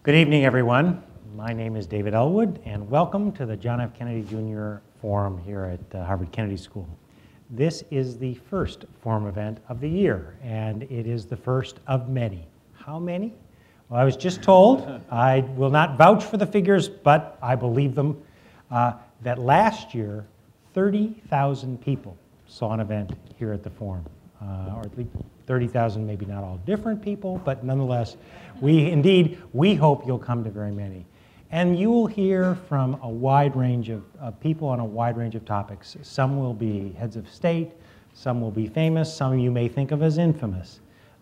Good evening, everyone. My name is David Elwood, and welcome to the John F. Kennedy Jr. Forum here at Harvard Kennedy School. This is the first forum event of the year, and it is the first of many. How many? Well, I was just told, I will not vouch for the figures, but I believe them, that last year, 30,000 people saw an event here at the forum, or at least 30,000, maybe not all different people, but nonetheless, we hope you'll come to very many. And you will hear from a wide range of people on a wide range of topics. Some will be heads of state, some will be famous, some you may think of as infamous.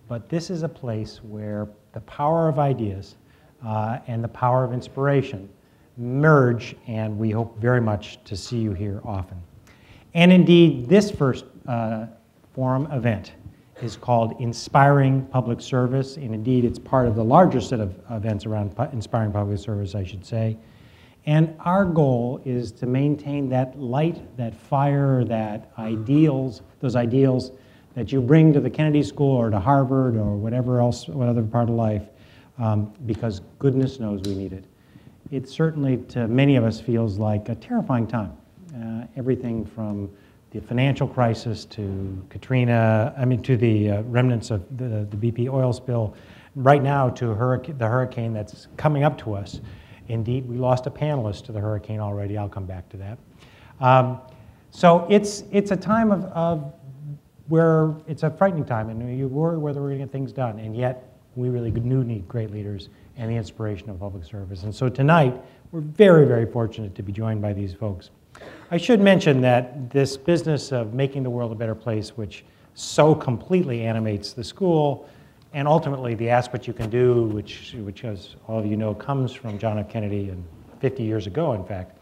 But this is a place where the power of ideas and the power of inspiration merge, and we hope very much to see you here often. And indeed, this first forum event is called Inspiring Public Service, and indeed it's part of the larger set of events around inspiring public service, I should say. And our goal is to maintain that light, that fire, that ideals, those ideals that you bring to the Kennedy School or to Harvard or whatever else, what other part of life, because goodness knows we need it. It certainly, to many of us, feels like a terrifying time. Everything from the financial crisis to Katrina, to the remnants of the BP oil spill, right now to the hurricane that's coming up to us. Indeed, we lost a panelist to the hurricane already. I'll come back to that. So it's a time of where it's a frightening time, and you worry whether we're going to get things done, and yet we really do need great leaders and the inspiration of public service. And so tonight, we're very, very fortunate to be joined by these folks. I should mention that this business of making the world a better place, which so completely animates the school, and ultimately the Ask What You Can Do, which as all of you know, comes from John F. Kennedy and 50 years ago, in fact,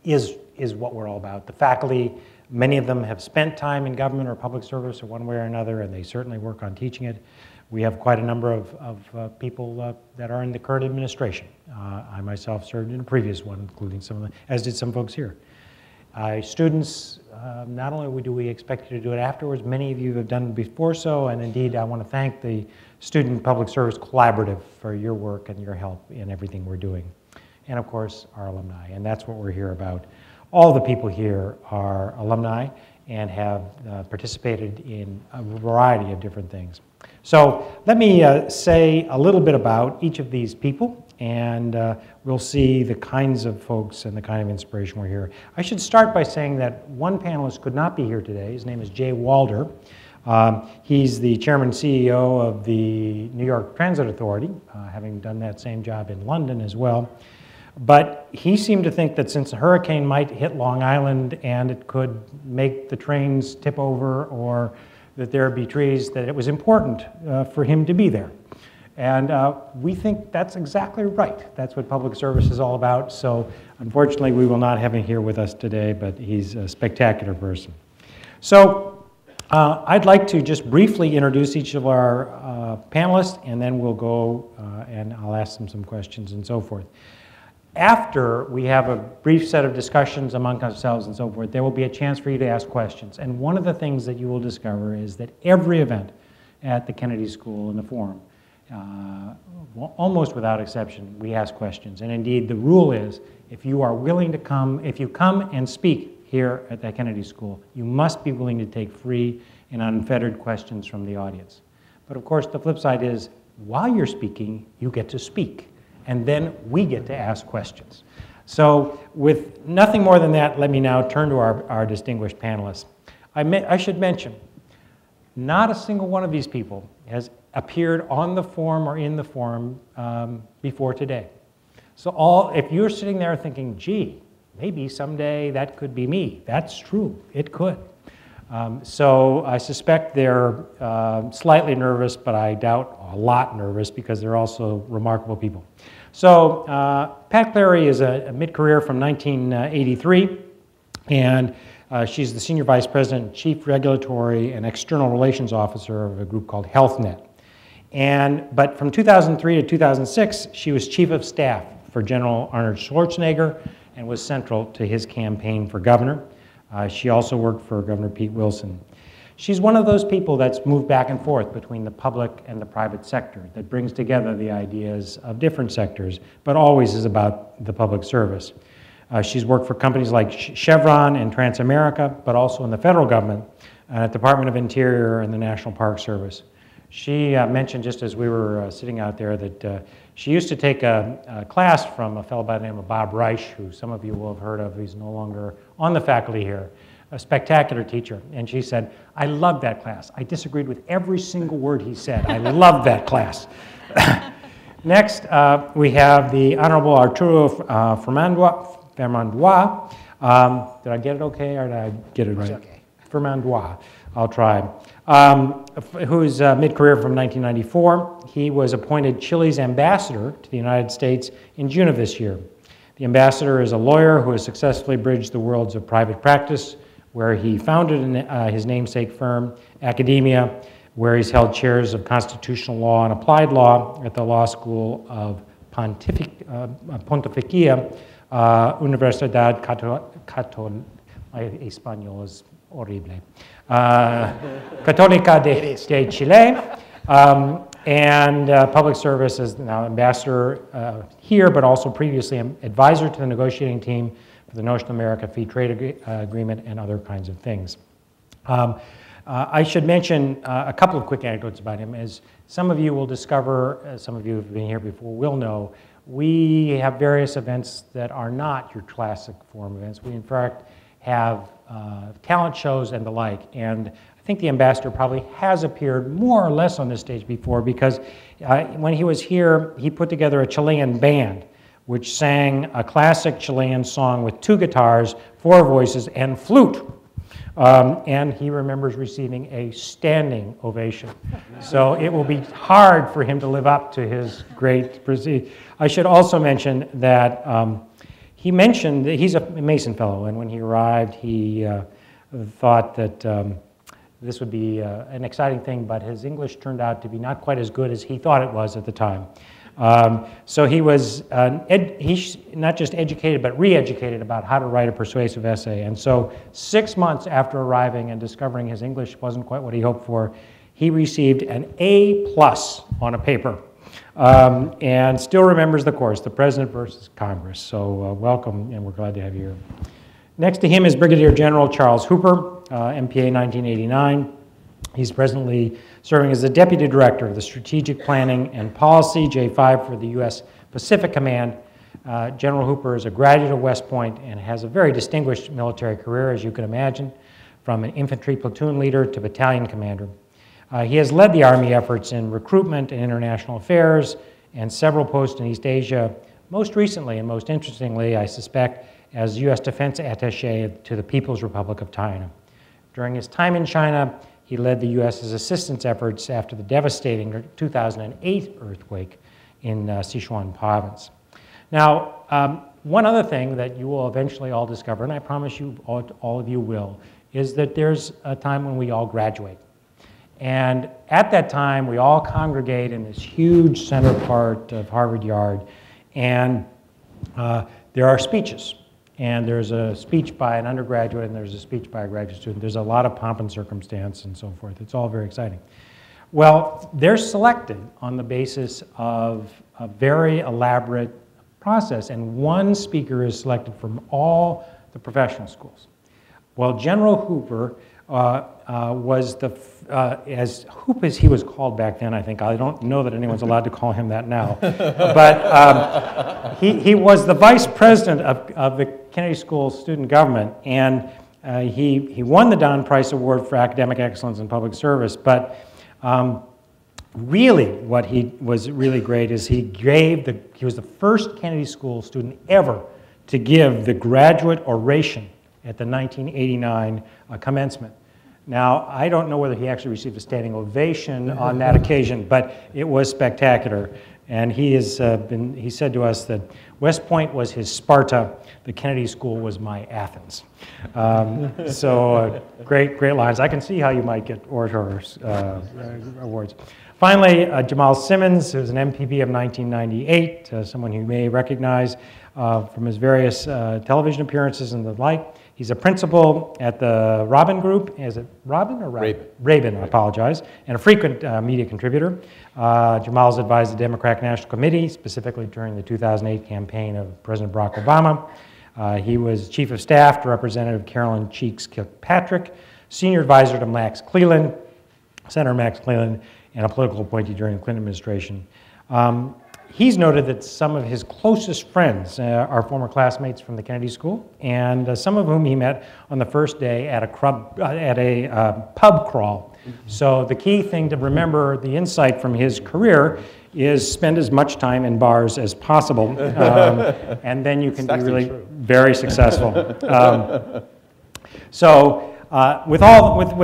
is what we're all about. The faculty, many of them have spent time in government or public service in one way or another, and they certainly work on teaching it. We have quite a number of people that are in the current administration. I myself served in a previous one, including some of them, as did some folks here. Students, not only do we expect you to do it afterwards, many of you have done it before so, and indeed I want to thank the Student Public Service Collaborative for your work and your help in everything we're doing. And of course, our alumni, and that's what we're here about. All the people here are alumni and have participated in a variety of different things. So let me say a little bit about each of these people, and we'll see the kinds of folks and the kind of inspiration we're here. I should start by saying that one panelist could not be here today. His name is Jay Walder. He's the chairman and CEO of the New York Transit Authority, having done that same job in London as well. But he seemed to think that since a hurricane might hit Long Island and it could make the trains tip over or that there would be trees, that it was important for him to be there. And we think that's exactly right. That's what public service is all about. So unfortunately, we will not have him here with us today, but he's a spectacular person. So I'd like to just briefly introduce each of our panelists, and then we'll go and I'll ask them some questions and so forth. After we have a brief set of discussions among ourselves and so forth, there will be a chance for you to ask questions. And one of the things that you will discover is that every event at the Kennedy School and the Forum, almost without exception, we ask questions. And indeed, the rule is, if you are willing to come, if you come and speak here at the Kennedy School, you must be willing to take free and unfettered questions from the audience. But of course, the flip side is, while you're speaking, you get to speak. And then we get to ask questions. So with nothing more than that, let me now turn to our distinguished panelists. I should mention, not a single one of these people has appeared on the forum or in the forum before today. So if you're sitting there thinking, gee, maybe someday that could be me, that's true, it could. So I suspect they're slightly nervous, but I doubt a lot nervous because they're also remarkable people. So Pat Clary is a mid-career from 1983, and she's the Senior Vice President, Chief Regulatory and External Relations Officer of a group called HealthNet. But from 2003 to 2006, she was Chief of Staff for General Arnold Schwarzenegger and was central to his campaign for governor. She also worked for Governor Pete Wilson. She's one of those people that's moved back and forth between the public and the private sector, that brings together the ideas of different sectors, but always is about the public service. She's worked for companies like Chevron and Transamerica, but also in the federal government, Department of Interior and the National Park Service. She mentioned just as we were sitting out there that she used to take a class from a fellow by the name of Bob Reich, who some of you will have heard of. He's no longer on the faculty here, a spectacular teacher. And she said, I loved that class. I disagreed with every single word he said. I loved that class. Next, we have the Honorable Arturo Fermandois. Did I get it okay, or did I get it right? It's okay. Fermandois, I'll try. Who's mid-career from 1994. He was appointed Chile's ambassador to the United States in June of this year. The ambassador is a lawyer who has successfully bridged the worlds of private practice, where he founded his namesake firm, academia, where he's held chairs of constitutional law and applied law at the Law School of Pontificia Universidad Católica, español es horrible, Católica de Chile, and public service is now ambassador here, but also previously advisor to the negotiating team for the North America Free Trade Agreement and other kinds of things. I should mention a couple of quick anecdotes about him. As some of you will discover, some of you who have been here before will know, we have various events that are not your classic forum events. We, in fact, have talent shows and the like. And I think the ambassador probably has appeared more or less on this stage before, because when he was here, he put together a Chilean band which sang a classic Chilean song with 2 guitars, 4 voices, and flute. And he remembers receiving a standing ovation. So it will be hard for him to live up to his great prestige. I should also mention that he mentioned that he's a Mason Fellow, and when he arrived, he thought that this would be an exciting thing, but his English turned out to be not quite as good as he thought it was at the time. So he was he's not just educated, but re-educated about how to write a persuasive essay. And so 6 months after arriving and discovering his English wasn't quite what he hoped for, he received an A+ on a paper. And still remembers the course, the President versus Congress. So welcome, and we're glad to have you here. Next to him is Brigadier General Charles Hooper, MPA 1989. He's presently serving as the Deputy Director of the Strategic Planning and Policy, J5 for the U.S. Pacific Command. General Hooper is a graduate of West Point and has a very distinguished military career, as you can imagine, from an infantry platoon leader to battalion commander. He has led the Army efforts in recruitment and international affairs and several posts in East Asia, most recently and most interestingly, I suspect, as U.S. Defense Attaché to the People's Republic of China. During his time in China, he led the U.S.'s assistance efforts after the devastating 2008 earthquake in Sichuan province. Now, one other thing that you will eventually all discover, and I promise you, all of you will, is that there's a time when we all graduate. And at that time, we all congregate in this huge center part of Harvard Yard, and there are speeches. And there's a speech by an undergraduate, and there's a speech by a graduate student. There's a lot of pomp and circumstance and so forth. It's all very exciting. Well, they're selected on the basis of a very elaborate process, and one speaker is selected from all the professional schools. Well, General Hooper was as Hoop as he was called back then, I think. I don't know that anyone's allowed to call him that now. But he was the vice president of the Kennedy School Student Government, and he won the Don Price Award for Academic Excellence in Public Service. But really, what he was really great is he was the first Kennedy School student ever to give the graduate oration at the 1989 commencement. Now, I don't know whether he actually received a standing ovation on that occasion, but it was spectacular. And he said to us that West Point was his Sparta, the Kennedy School was my Athens. Great lines. I can see how you might get orator awards. Finally, Jamal Simmons, who's an MPP of 1998, someone you may recognize from his various television appearances and the like. He's a principal at the Robin Group. Is it Robin or Rabin? Rabin, I apologize. And a frequent media contributor. Jamal's advised the Democratic National Committee, specifically during the 2008 campaign of President Barack Obama. He was Chief of Staff to Representative Carolyn Cheeks Kilpatrick, Senior Advisor to Max Cleland, Senator Max Cleland, and a political appointee during the Clinton administration. He's noted that some of his closest friends are former classmates from the Kennedy School, and some of whom he met on the first day at a pub crawl. So the key thing to remember, the insight from his career, is spend as much time in bars as possible, and then you can be really very successful. With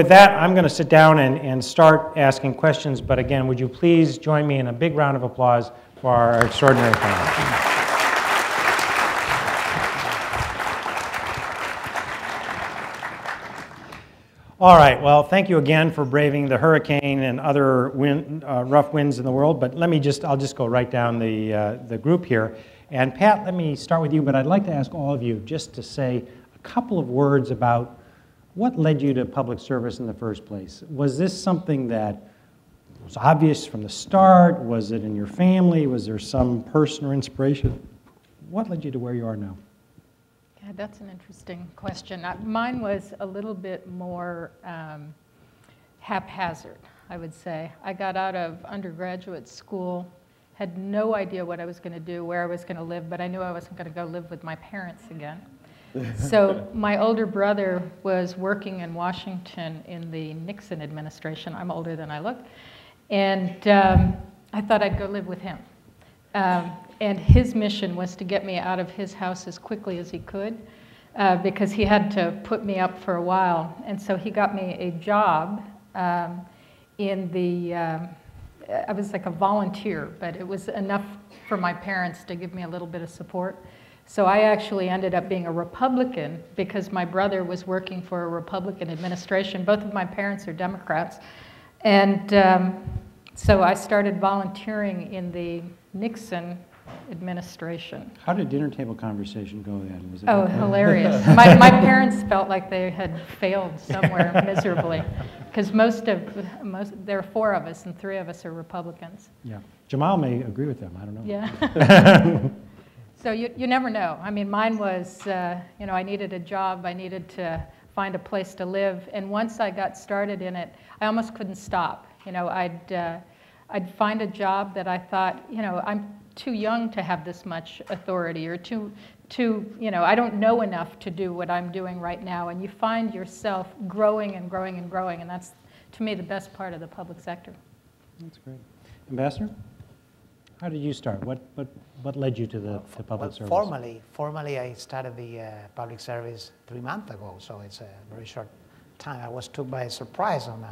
that, I'm going to sit down and start asking questions. But again, would you please join me in a big round of applause for our extraordinary panel. All right, well, thank you again for braving the hurricane and other rough winds in the world, but I'll just go right down the group here. And Pat, let me start with you, but I'd like to ask all of you just to say a couple of words about what led you to public service in the first place. Was this something that was obvious from the start? Was it in your family? Was there some person or inspiration? What led you to where you are now? Yeah, that's an interesting question. Mine was a little bit more haphazard, I would say. I got out of undergraduate school, had no idea what I was going to do, where I was going to live, but I knew I wasn't going to go live with my parents again. So my older brother was working in Washington in the Nixon administration. I'm older than I look. And I thought I'd go live with him. And his mission was to get me out of his house as quickly as he could because he had to put me up for a while. And so he got me a job in the, I was like a volunteer, but it was enough for my parents to give me a little bit of support. So I actually ended up being a Republican because my brother was working for a Republican administration. Both of my parents are Democrats. And so I started volunteering in the Nixon administration. How did dinner table conversation go then? Was it hilarious. My parents felt like they had failed somewhere miserably because there are 4 of us and 3 of us are Republicans. Yeah. Jamal may agree with them. I don't know. Yeah. So you never know. I mean, mine was, I needed a job. I needed to find a place to live. And once I got started in it, I almost couldn't stop. I'd find a job that I thought, I'm too young to have this much authority, or I don't know enough to do what I'm doing right now. And you find yourself growing and growing and growing. And that's, to me, the best part of the public sector. That's great. Ambassador? How did you start? What led you to the public service? Formally, I started the public service 3 months ago, so it's a very short time. I was took by surprise on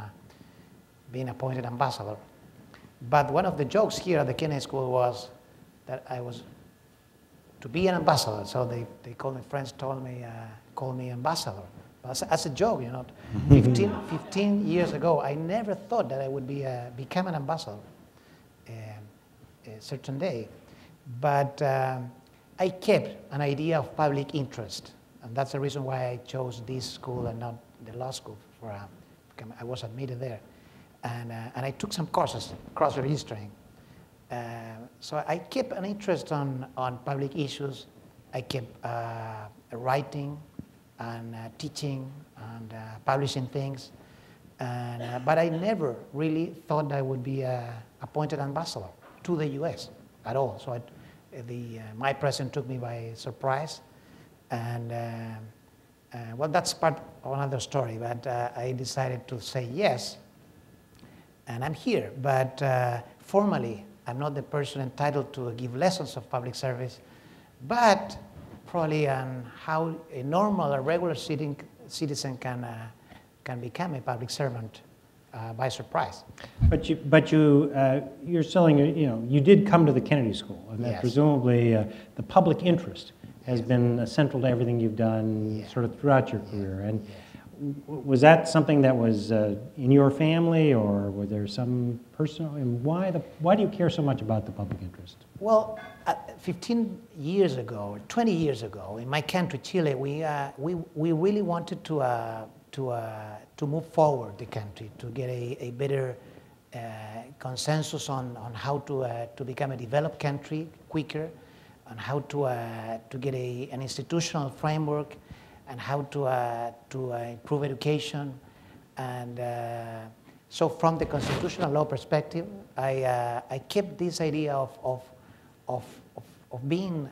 being appointed ambassador. But one of the jokes here at the Kennedy School was that I was to be an ambassador. So they called me, friends told me, call me ambassador. But as a joke, 15 years ago, I never thought that I would become an ambassador a certain day. But I kept an idea of public interest. And that's the reason why I chose this school and not the law school. I was admitted there. And I took some courses, cross-registering. So I kept an interest on public issues. I kept writing and teaching and publishing things. But I never really thought I would be appointed ambassador to the U.S. at all. So my president took me by surprise. And well, that's part of another story. But I decided to say yes. And I'm here. But formally, I'm not the person entitled to give lessons of public service, but probably on how a normal, a regular citizen can become a public servant by surprise. But you're selling, you did come to the Kennedy School, and that yes. Presumably the public interest has been central to everything you've done sort of throughout your career. And was that something that was in your family, or were there some personal, and why do you care so much about the public interest? Well, 15 years ago, 20 years ago, in my country, Chile, we really wanted to move forward the country, to get a better consensus on how to become a developed country quicker, on how to get an institutional framework, and how to improve education. And so from the constitutional law perspective, I kept this idea of being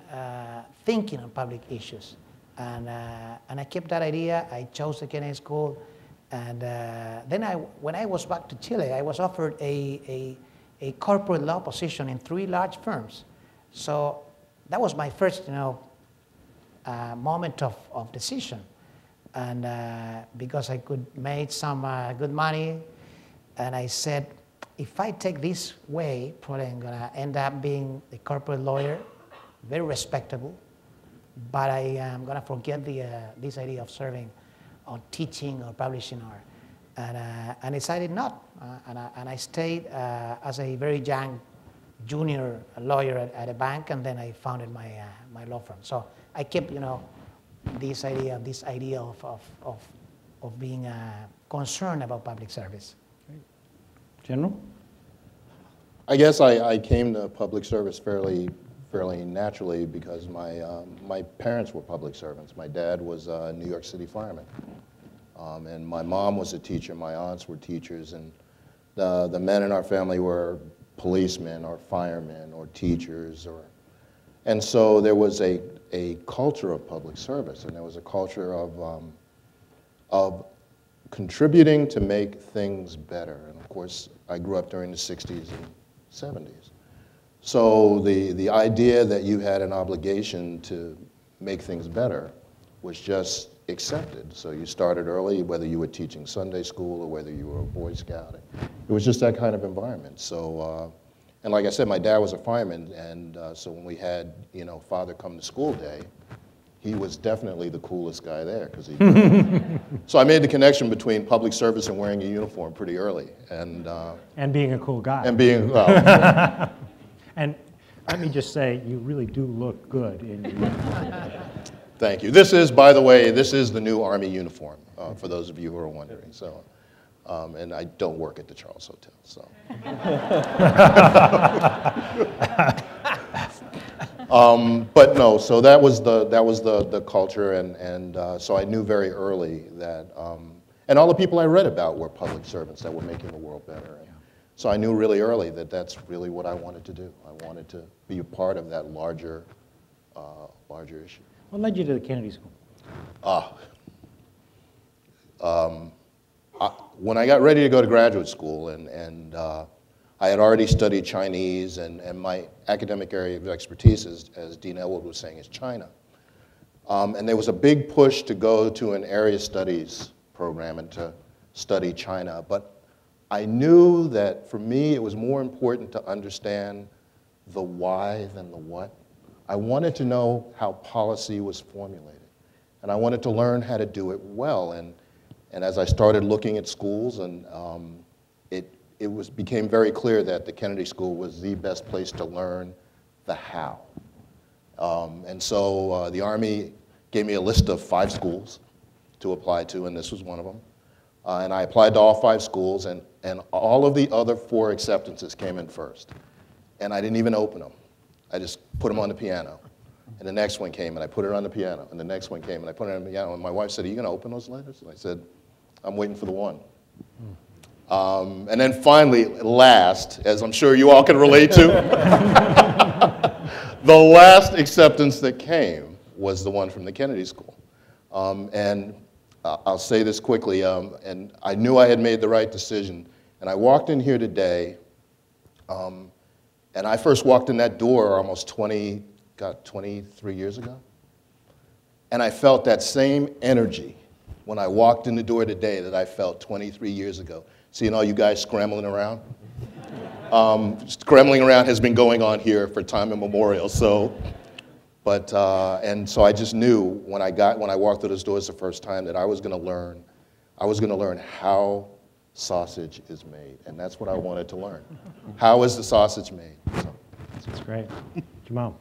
thinking on public issues. And I kept that idea. I chose the Kennedy School. And then when I was back to Chile, I was offered a corporate law position in 3 large firms. So that was my first, moment of decision. And because I could make some good money, and I said, if I take this way, probably I'm going to end up being a corporate lawyer, very respectable, but I am going to forget this idea of serving or teaching or publishing art. And decided not. And I stayed as a very young junior lawyer at a bank, and then I founded my law firm. So I kept, this idea of being concerned about public service. General? I guess I came to public service fairly naturally because my parents were public servants. My dad was a New York City fireman, and my mom was a teacher. My aunts were teachers, and the men in our family were policemen or firemen or teachers, and so there was a culture of public service, and there was a culture of contributing to make things better. And of course, I grew up during the 60s and 70s. So the idea that you had an obligation to make things better was just accepted. So you started early, whether you were teaching Sunday school or whether you were a Boy Scout. It was just that kind of environment. So, and like I said, my dad was a fireman, and so when we had, Father Come to School Day, he was definitely the coolest guy there, because he. So I made the connection between public service and wearing a uniform pretty early, and being a cool guy. And being well. And let me just say, you really do look good in your Thank you. This is, by the way, the new Army uniform, for those of you who are wondering. So, and I don't work at the Charles Hotel, so. But no, so that was the culture, and so I knew very early that, and all the people I read about were public servants that were making the world better. And so I knew really early that that's really what I wanted to do. I wanted to be a part of that larger issue. What led you to the Kennedy School? When I got ready to go to graduate school, and I had already studied Chinese, and my academic area of expertise, as Dean Elwood was saying, is China. And there was a big push to go to an area studies program and to study China. But I knew that for me, it was more important to understand the why than the what. I wanted to know how policy was formulated, and I wanted to learn how to do it well. And as I started looking at schools, and it became very clear that the Kennedy School was the best place to learn the how. And so the Army gave me a list of 5 schools to apply to, and this was one of them. And I applied to all 5 schools, and all of the other 4 acceptances came in first. And I didn't even open them. I just put them on the piano. And the next one came, and I put it on the piano. And the next one came, and I put it on the piano. And my wife said, "Are you going to open those letters?" And I said, "I'm waiting for the one." And then finally, last, as I'm sure you all can relate to, the last acceptance that came was the one from the Kennedy School. And I'll say this quickly, and I knew I had made the right decision. And I walked in here today, and I first walked in that door almost 23 years ago. And I felt that same energy when I walked in the door today that I felt 23 years ago. Seeing all you guys scrambling around. Scrambling around has been going on here for time immemorial. So, and so I just knew when I walked through those doors the first time that I was going to learn I was going to learn how sausage is made, and that's what I wanted to learn. How is the sausage made? So. That's great. Jamal.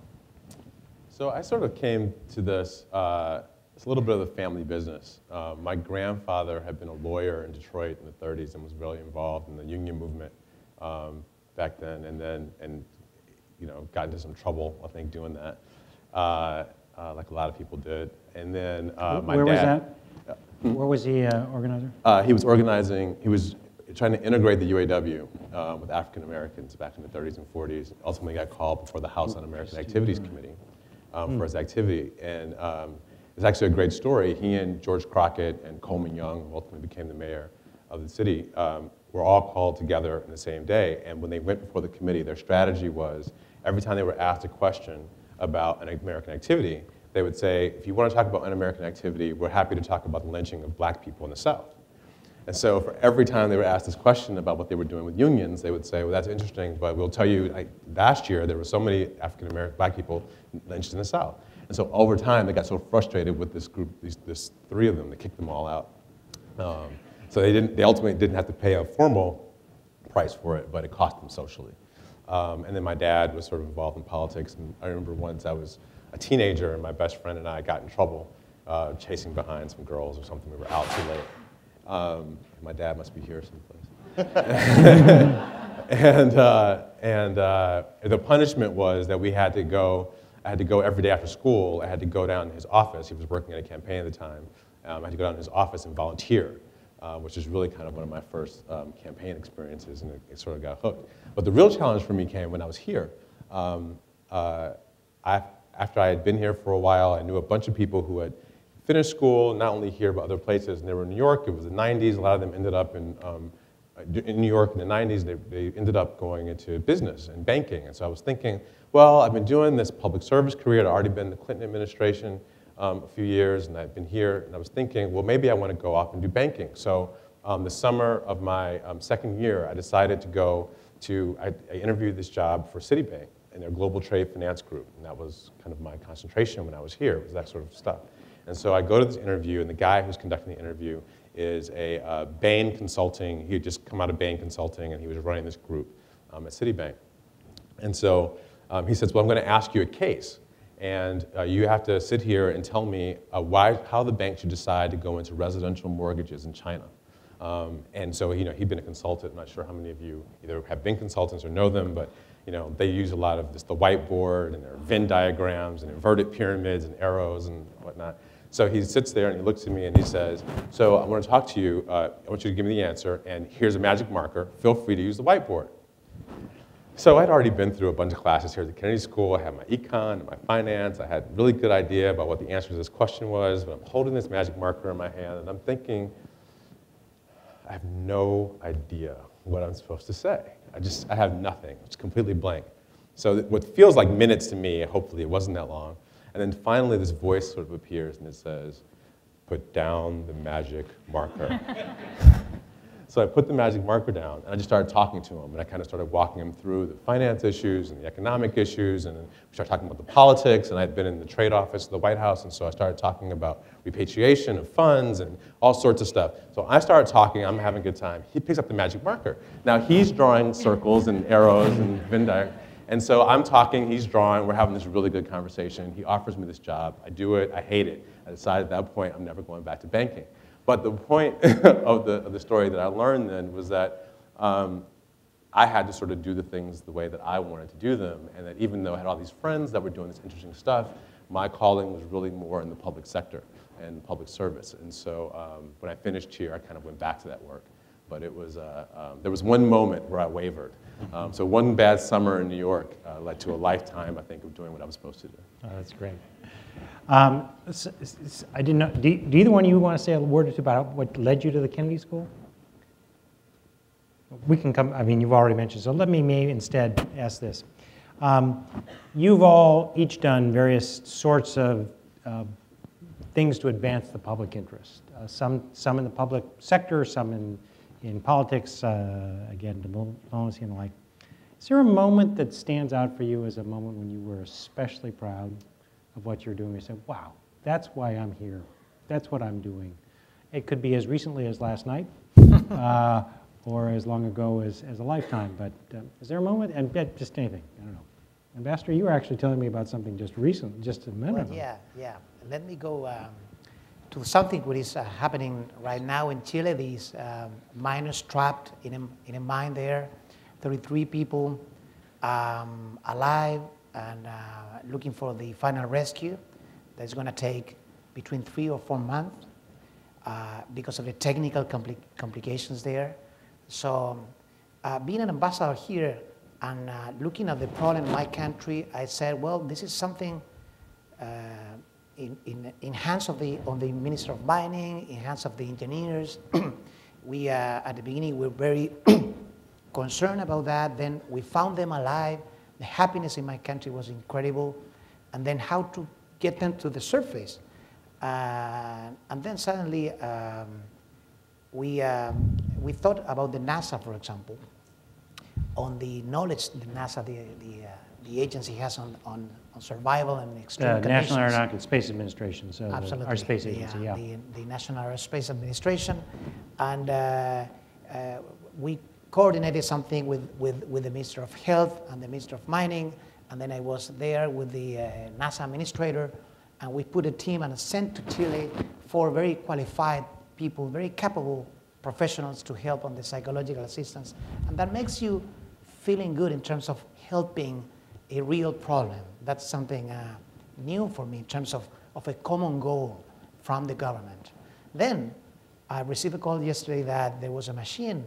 So I sort of came to this, it's a little bit of the family business. My grandfather had been a lawyer in Detroit in the 30s and was really involved in the union movement back then, and you know, got into some trouble, I think, doing that, like a lot of people did. And then my Where dad. was that? Where was he organizer? He was organizing, he was trying to integrate the UAW with African Americans back in the 30s and 40s. Ultimately got called before the House Un-American Activities Committee for his activity. And it's actually a great story. He and George Crockett and Coleman Young, who ultimately became the mayor of the city, were all called together in the same day. And when they went before the committee, their strategy was every time they were asked a question about an American activity, they would say, if you want to talk about un-American activity, we're happy to talk about the lynching of black people in the South. And so for every time they were asked this question about what they were doing with unions, they would say, well, that's interesting, but we'll tell you, last year there were so many African-American black people lynched in the South. And so over time, they got so frustrated with this group, this three of them, they kicked them all out. So they ultimately didn't have to pay a formal price for it, but it cost them socially. And then my dad was sort of involved in politics, and I remember once I was a teenager and my best friend and I got in trouble chasing behind some girls or something. We were out too late. My dad must be here someplace. and the punishment was that we had to go, I had to go every day after school. I had to go down to his office. He was working at a campaign at the time. I had to go down to his office and volunteer, which is really kind of one of my first campaign experiences, and it sort of got hooked. But the real challenge for me came when I was here. After I had been here for a while, I knew a bunch of people who had finished school, not only here but other places, and they were in New York. It was the 90s. A lot of them ended up in New York in the 90s. They ended up going into business and banking. And so I was thinking, well, I've been doing this public service career. I'd already been in the Clinton administration a few years, and I've been here. And I was thinking, well, maybe I want to go off and do banking. So the summer of my second year, I decided to go to, I interviewed this job for Citibank in their global trade finance group. And that was kind of my concentration when I was here, was that sort of stuff. And so I go to this interview, and the guy who's conducting the interview is a Bain Consulting. He had just come out of Bain Consulting, and he was running this group at Citibank. And so he says, well, I'm going to ask you a case. And you have to sit here and tell me how the bank should decide to go into residential mortgages in China. And so, you know, he'd been a consultant. I'm not sure how many of you either have been consultants or know them, but you know, they use a lot of the whiteboard and their Venn diagrams and inverted pyramids and arrows and whatnot. So he sits there and he looks at me and he says, so I want to talk to you. I want you to give me the answer, and here's a magic marker. Feel free to use the whiteboard. So I'd already been through a bunch of classes here at the Kennedy School. I had my econ and my finance. I had a really good idea about what the answer to this question was, but I'm holding this magic marker in my hand and I'm thinking, I have no idea what I'm supposed to say. I have nothing. It's completely blank. So what feels like minutes to me, hopefully it wasn't that long, and then finally this voice sort of appears and it says, put down the magic marker. So I put the magic marker down and I just started talking to him, and I kind of started walking him through the finance issues and the economic issues, and then we started talking about the politics, and I'd been in the trade office of the White House, and so I started talking about repatriation of funds and all sorts of stuff. So I started talking, I'm having a good time. He picks up the magic marker. Now he's drawing circles and arrows and Venn diagrams. And so I'm talking, he's drawing, we're having this really good conversation. He offers me this job. I do it, I hate it. I decided at that point I'm never going back to banking. But the point of the story that I learned then was that I had to sort of do the things the way that I wanted to do them, and that even though I had all these friends that were doing this interesting stuff, my calling was really more in the public sector and public service. And so when I finished here, I kind of went back to that work. But it was, there was one moment where I wavered. So one bad summer in New York led to a lifetime, I think, of doing what I was supposed to do. Oh, that's great. I didn't know, do either one of you want to say a word or two about what led you to the Kennedy School? We can come, I mean, you've already mentioned, so let me maybe instead ask this. You've all each done various sorts of things to advance the public interest. Some in the public sector, some in politics, again, diplomacy and the like. Is there a moment that stands out for you as a moment when you were especially proud of what you're doing? You said, wow, that's why I'm here. That's what I'm doing. It could be as recently as last night, or as long ago as a lifetime. But is there a moment, and just anything, I don't know. Ambassador, you were actually telling me about something just recent, just a minute ago. Yeah. Let me go to something what is happening right now in Chile. These miners trapped in a mine there, 33 people alive and looking for the final rescue. That's going to take between 3 or 4 months because of the technical complications there. So being an ambassador here and looking at the problem in my country, I said, well, this is something in hands of the Minister of Mining, in hands of the engineers. We, at the beginning, were very concerned about that. Then we found them alive. The happiness in my country was incredible. And then how to get them to the surface. And then suddenly we thought about the NASA, for example, on the knowledge the NASA, the agency has on survival and extreme conditions. National Aeronautical and Space Administration, so our space agency, the National Aerospace Administration. And we coordinated something with the Minister of Health and the Minister of Mining, and then I was there with the NASA administrator, and we put a team and sent to Chile 4 very qualified people, very capable professionals to help on the psychological assistance. And that makes you feeling good in terms of helping a real problem. That's something new for me in terms of a common goal from the government. Then I received a call yesterday that there was a machine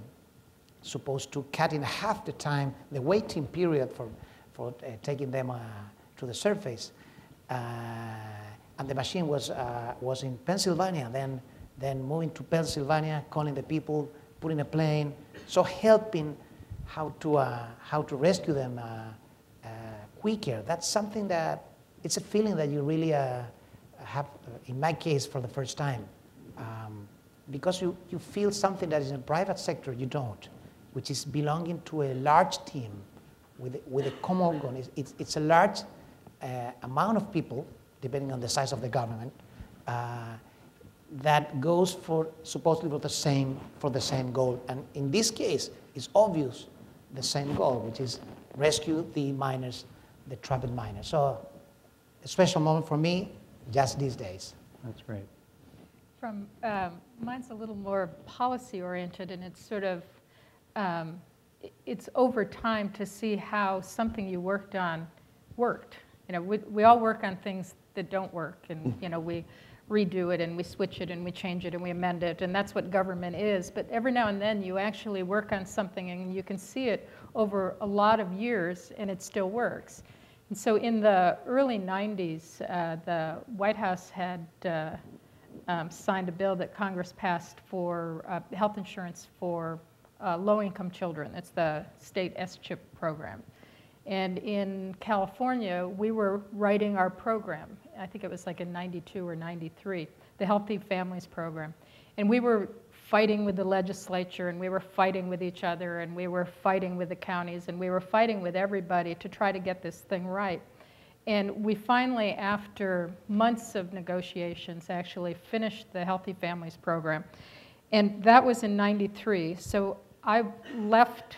supposed to cut in half the time, the waiting period for taking them to the surface. And the machine was in Pennsylvania, then moving to Pennsylvania, calling the people, putting a plane, so helping how to rescue them quicker. That's something that, it's a feeling that you really have, in my case, for the first time. Because you feel something that is in the private sector you don't, which is belonging to a large team with a common goal. It's a large amount of people, depending on the size of the government, that goes supposedly for the same goal. And in this case, it's obvious the same goal, which is rescue the miners, the trapped miners. So a special moment for me just these days. That's great. From mine's a little more policy oriented, and it's sort of it's over time to see how something you worked on worked. You know, we all work on things that don't work, and you know, we redo it and we switch it and we change it and we amend it, and that's what government is. But every now and then you actually work on something and you can see it over a lot of years and it still works. And so in the early 90s, the White House had signed a bill that Congress passed for health insurance for low-income children. It's the state S-CHIP program. And in California, we were writing our program. I think it was like in 92 or 93, the Healthy Families Program. And we were fighting with the legislature, and we were fighting with each other, and we were fighting with the counties, and we were fighting with everybody to try to get this thing right. And we finally, after months of negotiations, actually finished the Healthy Families Program. And that was in 93. So I left.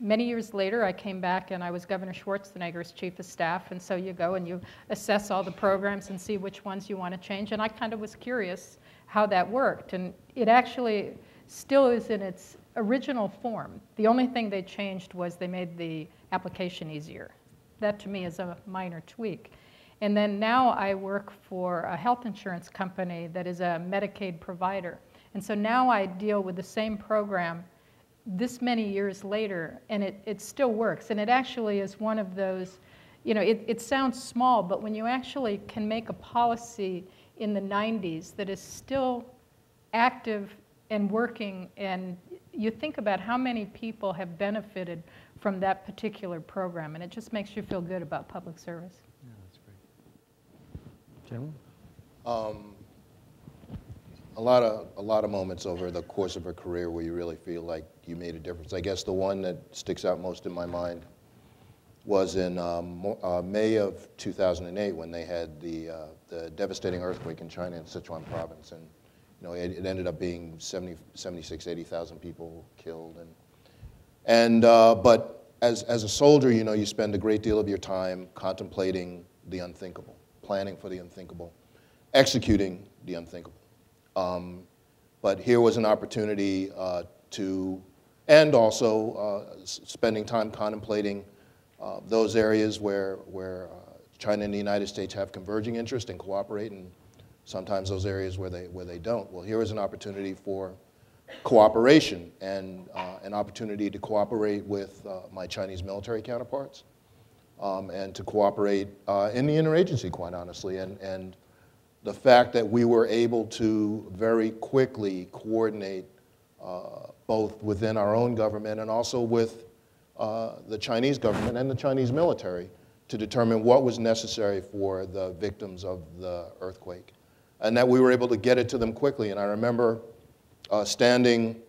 Many years later, I came back and I was Governor Schwarzenegger's chief of staff, and so you go and you assess all the programs and see which ones you want to change, and I kind of was curious how that worked, and it actually still is in its original form. The only thing they changed was they made the application easier. That to me is a minor tweak. And then now I work for a health insurance company that is a Medicaid provider, and so now I deal with the same program this many years later, and it still works. And it actually is one of those, you know, it sounds small, but when you actually can make a policy in the 90s that is still active and working, and you think about how many people have benefited from that particular program, and it just makes you feel good about public service. Yeah, that's great. Jim? A lot of moments over the course of a career where you really feel like you made a difference. I guess the one that sticks out most in my mind was in May of 2008 when they had the devastating earthquake in China in Sichuan province. And it ended up being 76, 80,000 people killed. But as a soldier, you spend a great deal of your time contemplating the unthinkable, planning for the unthinkable, executing the unthinkable. But here was an opportunity and also spending time contemplating those areas where China and the United States have converging interest and cooperate, and sometimes those areas where they don't. Well, here was an opportunity for cooperation and an opportunity to cooperate with my Chinese military counterparts and to cooperate in the interagency, quite honestly. And the fact that we were able to very quickly coordinate both within our own government and also with the Chinese government and the Chinese military to determine what was necessary for the victims of the earthquake, and that we were able to get it to them quickly. And I remember standing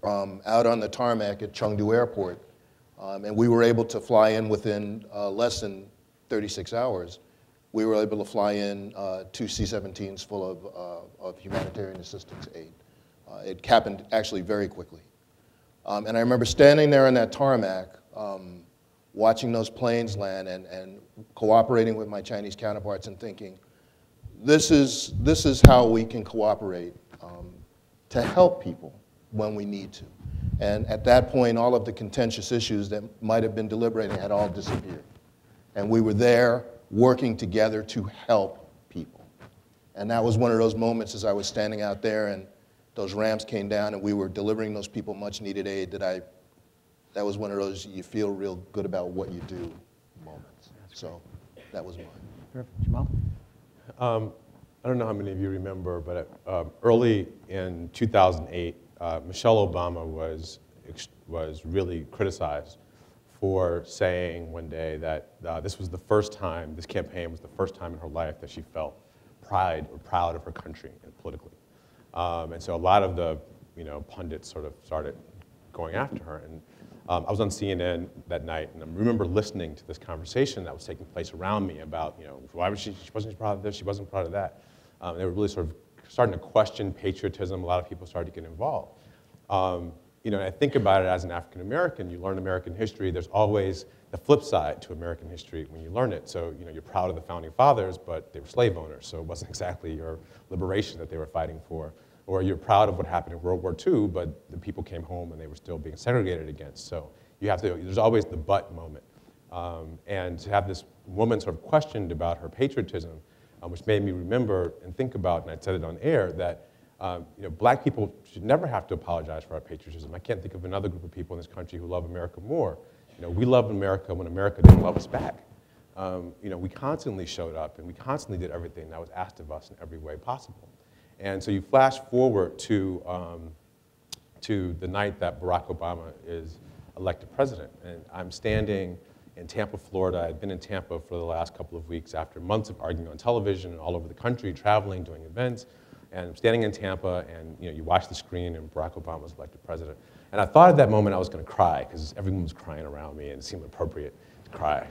out on the tarmac at Chengdu Airport, and we were able to fly in within less than 36 hours. We were able to fly in 2 C-17s full of humanitarian assistance aid. It happened actually very quickly. And I remember standing there on that tarmac, watching those planes land and cooperating with my Chinese counterparts and thinking, this is how we can cooperate to help people when we need to. And at that point, all of the contentious issues that might have been deliberating had all disappeared. And we were there working together to help people. And that was one of those moments as I was standing out there and those ramps came down and we were delivering those people much needed aid that was one of those you feel real good about what you do moments. So that was mine. Perfect. Jamal? I don't know how many of you remember, but early in 2008, Michelle Obama was really criticized for saying one day that this campaign was the first time in her life that she felt proud of her country and politically. And so a lot of the pundits sort of started going after her. And I was on CNN that night, and I remember listening to this conversation that was taking place around me about, why was she wasn't proud of this, she wasn't proud of that. They were really sort of starting to question patriotism. A lot of people started to get involved. I think about it as an African American. You learn American history. There's always the flip side to American history when you learn it. So you're proud of the founding fathers, but they were slave owners, so it wasn't exactly your liberation that they were fighting for. Or you're proud of what happened in World War II, but the people came home and they were still being segregated against. So there's always the but moment. And to have this woman sort of questioned about her patriotism, which made me remember and think about, and I said it on air, that black people should never have to apologize for our patriotism. I can't think of another group of people in this country who love America more. We loved America when America didn't love us back. We constantly showed up and we constantly did everything that was asked of us in every way possible. And so you flash forward to the night that Barack Obama is elected president, and I'm standing in Tampa, Florida. I'd been in Tampa for the last couple of weeks after months of arguing on television and all over the country, traveling, doing events. And I'm standing in Tampa, and you watch the screen, and Barack Obama was elected president. And I thought at that moment I was going to cry, because everyone was crying around me, and it seemed appropriate to cry.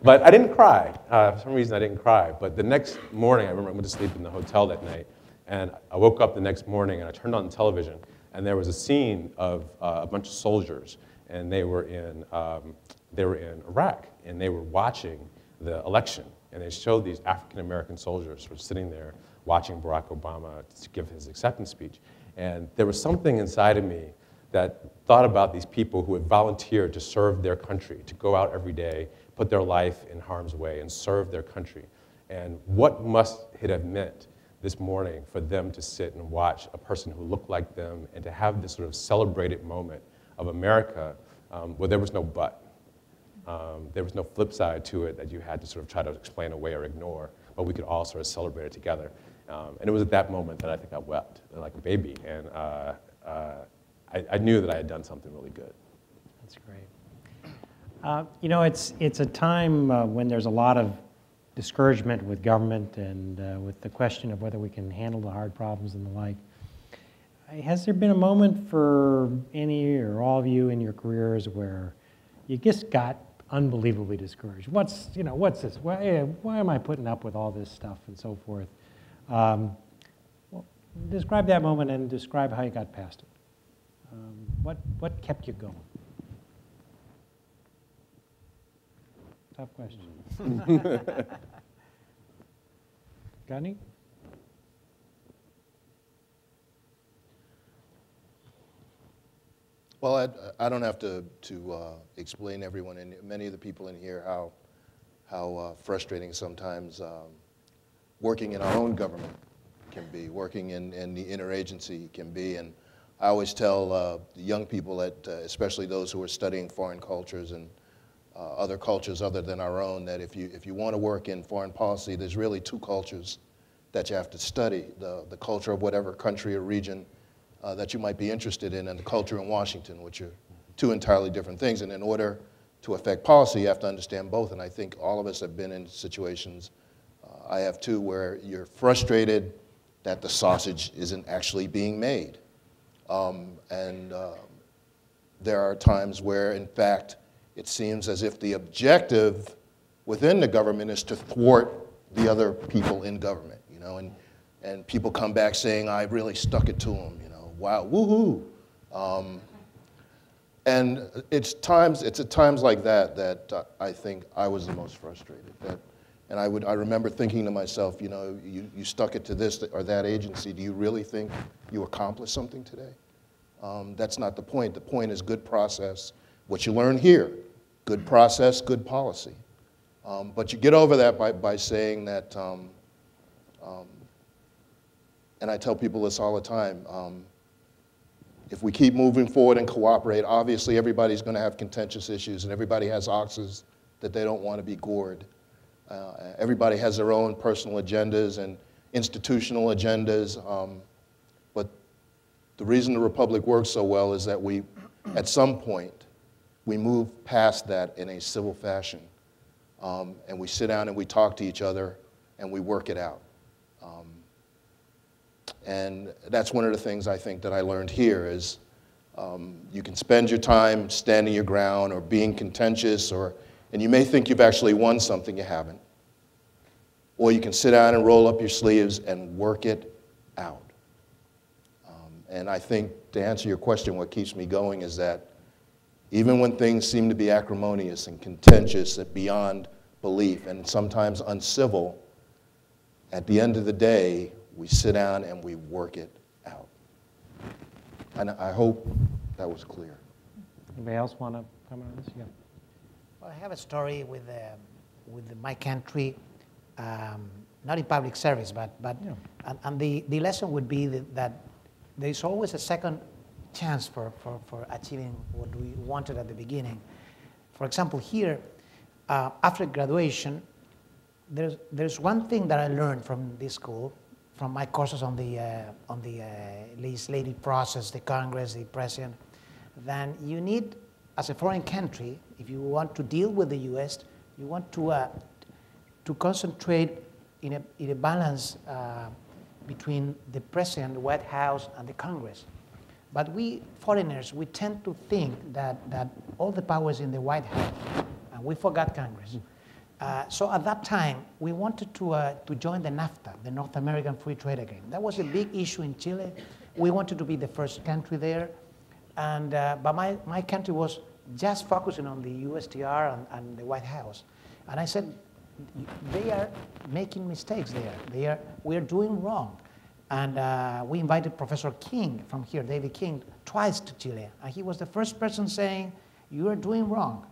But I didn't cry. For some reason, I didn't cry. But the next morning, I remember I went to sleep in the hotel that night, and I woke up the next morning, and I turned on the television, and there was a scene of a bunch of soldiers, and they were in Iraq, and they were watching the election. And they showed these African-American soldiers sort of sitting there watching Barack Obama to give his acceptance speech. And there was something inside of me that thought about these people who had volunteered to serve their country, to go out every day, put their life in harm's way, and serve their country. And what must it have meant this morning for them to sit and watch a person who looked like them and to have this sort of celebrated moment of America where there was no but. There was no flip side to it that you had to sort of try to explain away or ignore, but we could all sort of celebrate it together. And it was at that moment that I think I wept like a baby, and I knew that I had done something really good. That's great. It's a time when there's a lot of discouragement with government and with the question of whether we can handle the hard problems and the like. Has there been a moment for any or all of you in your careers where you just got unbelievably discouraged? What's this? Why am I putting up with all this stuff and so forth? Well, describe that moment and describe how you got past it. What kept you going? Tough question. Got any? Well, I don't have to explain to everyone and many of the people in here how frustrating sometimes working in our own government can be, working in the interagency can be. And I always tell the young people that, especially those who are studying foreign cultures and other cultures other than our own, that if you want to work in foreign policy, there's really two cultures that you have to study: the culture of whatever country or region that you might be interested in, and the culture in Washington, which are two entirely different things. And in order to affect policy, you have to understand both. And I think all of us have been in situations, I have too, where you're frustrated that the sausage isn't actually being made. There are times where, in fact, it seems as if the objective within the government is to thwart the other people in government, you know, and people come back saying, I really stuck it to them, you know, wow, woohoo. And it's at times like that I think I was the most frustrated. And I remember thinking to myself, you know, you stuck it to this or that agency. Do you really think you accomplished something today? That's not the point. The point is good process. What you learn here, good process, good policy. But you get over that by saying that, and I tell people this all the time, if we keep moving forward and cooperate, obviously everybody's going to have contentious issues, and everybody has oxes that they don't want to be gored. Everybody has their own personal agendas and institutional agendas, but the reason the Republic works so well is that we, at some point, we move past that in a civil fashion, and we sit down and we talk to each other and we work it out. And that's one of the things I think that I learned here is you can spend your time standing your ground or being contentious, and you may think you've actually won something you haven't. Or you can sit down and roll up your sleeves and work it out. And I think, to answer your question, what keeps me going is that even when things seem to be acrimonious and contentious and beyond belief and sometimes uncivil, at the end of the day, we sit down and we work it out. And I hope that was clear. Anybody else want to comment on this? Yeah. Well, I have a story with my country, not in public service, but yeah. And the lesson would be that there's always a second chance for achieving what we wanted at the beginning. For example, here, after graduation, there's one thing that I learned from this school, from my courses on the legislative process, the Congress, the President, then you need, as a foreign country, if you want to deal with the U.S., you want to concentrate in a balance between the President, the White House, and the Congress. But we foreigners, we tend to think that all the power is in the White House, and we forgot Congress. So at that time, we wanted to join the NAFTA, the North American Free Trade Agreement. That was a big issue in Chile. We wanted to be the first country there. And, but my country was just focusing on the USTR and the White House. And I said, they are making mistakes there. We are doing wrong. And we invited Professor King from here, David King, twice to Chile. And he was the first person saying, you are doing wrong.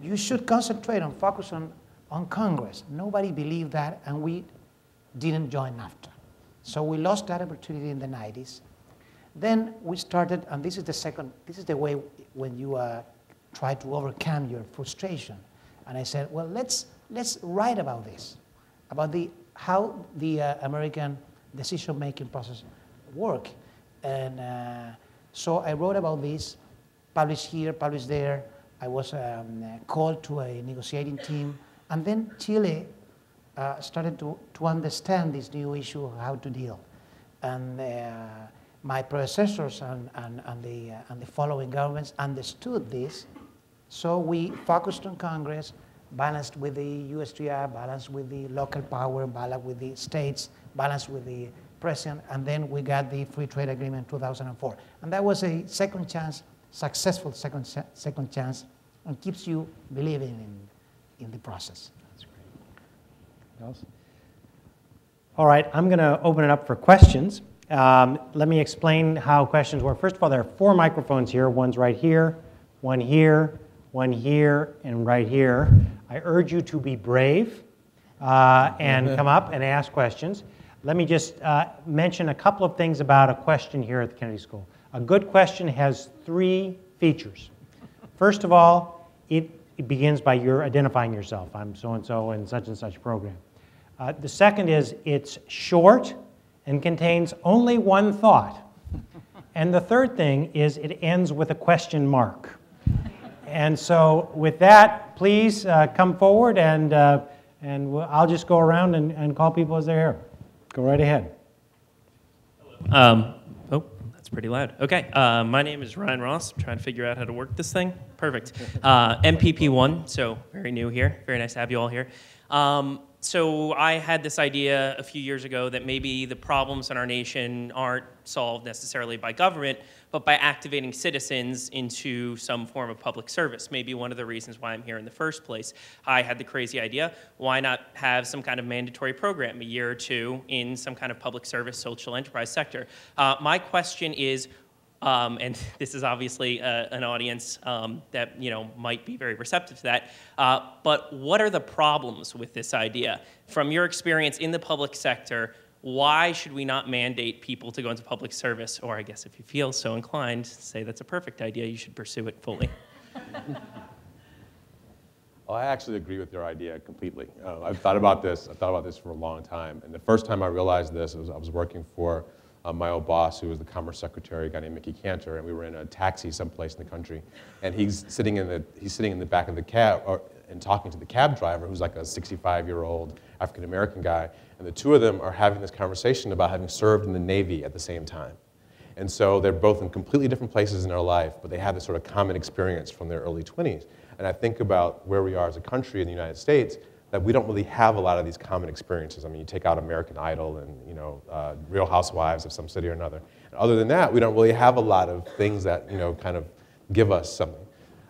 You should concentrate and focus on Congress. Nobody believed that, and we didn't join NAFTA. So we lost that opportunity in the 90s. Then we started, and this is the way when you try to overcome your frustration. And I said, well, let's write about this, about how the American decision-making process work. And so I wrote about this, published here, published there. I was called to a negotiating team. And then Chile started to understand this new issue of how to deal. And my predecessors and the following governments understood this. So we focused on Congress, balanced with the USTR, balanced with the local power, balanced with the states, balanced with the president, and then we got the free trade agreement in 2004. And that was a second chance, successful second chance, and keeps you believing in the process. That's great. Else? All right, I'm going to open it up for questions. Let me explain how questions work. First of all, there are 4 microphones here. One's right here, one here, one here, and right here. I urge you to be brave and come up and ask questions. Let me just mention a couple of things about a question here at the Kennedy School. A good question has 3 features. First of all, it begins by your identifying yourself. I'm so-and-so in such and such program. The second is it's short and contains only one thought. And the third thing is it ends with a question mark. And so with that, please come forward, and I'll just go around and call people as they're here. Go right ahead. Oh, that's pretty loud. Okay, my name is Ryan Ross. I'm trying to figure out how to work this thing. Perfect. MPP1, so very new here. Very nice to have you all here. So I had this idea a few years ago that maybe the problems in our nation aren't solved necessarily by government, but by activating citizens into some form of public service. Maybe one of the reasons why I'm here in the first place. I had the crazy idea, why not have some kind of mandatory program, a year or 2, in some kind of public service social enterprise sector. My question is, and this is obviously an audience that might be very receptive to that, but what are the problems with this idea? From your experience in the public sector, why should we not mandate people to go into public service? Or I guess if you feel so inclined, say that's a perfect idea, you should pursue it fully. Well, I actually agree with your idea completely. I've thought about this for a long time. And the first time I realized this was I was working for my old boss, who was the Commerce Secretary, a guy named Mickey Cantor, and we were in a taxi someplace in the country. And he's sitting in the back of the cab and talking to the cab driver, who's like a 65-year-old African-American guy. And the two of them are having this conversation about having served in the Navy at the same time. And so they're both in completely different places in their life, but they have this sort of common experience from their early 20s. And I think about where we are as a country in the United States, that we don't really have a lot of these common experiences. I mean, you take out American Idol and Real Housewives of some city or another. And other than that, we don't really have a lot of things that kind of give us something.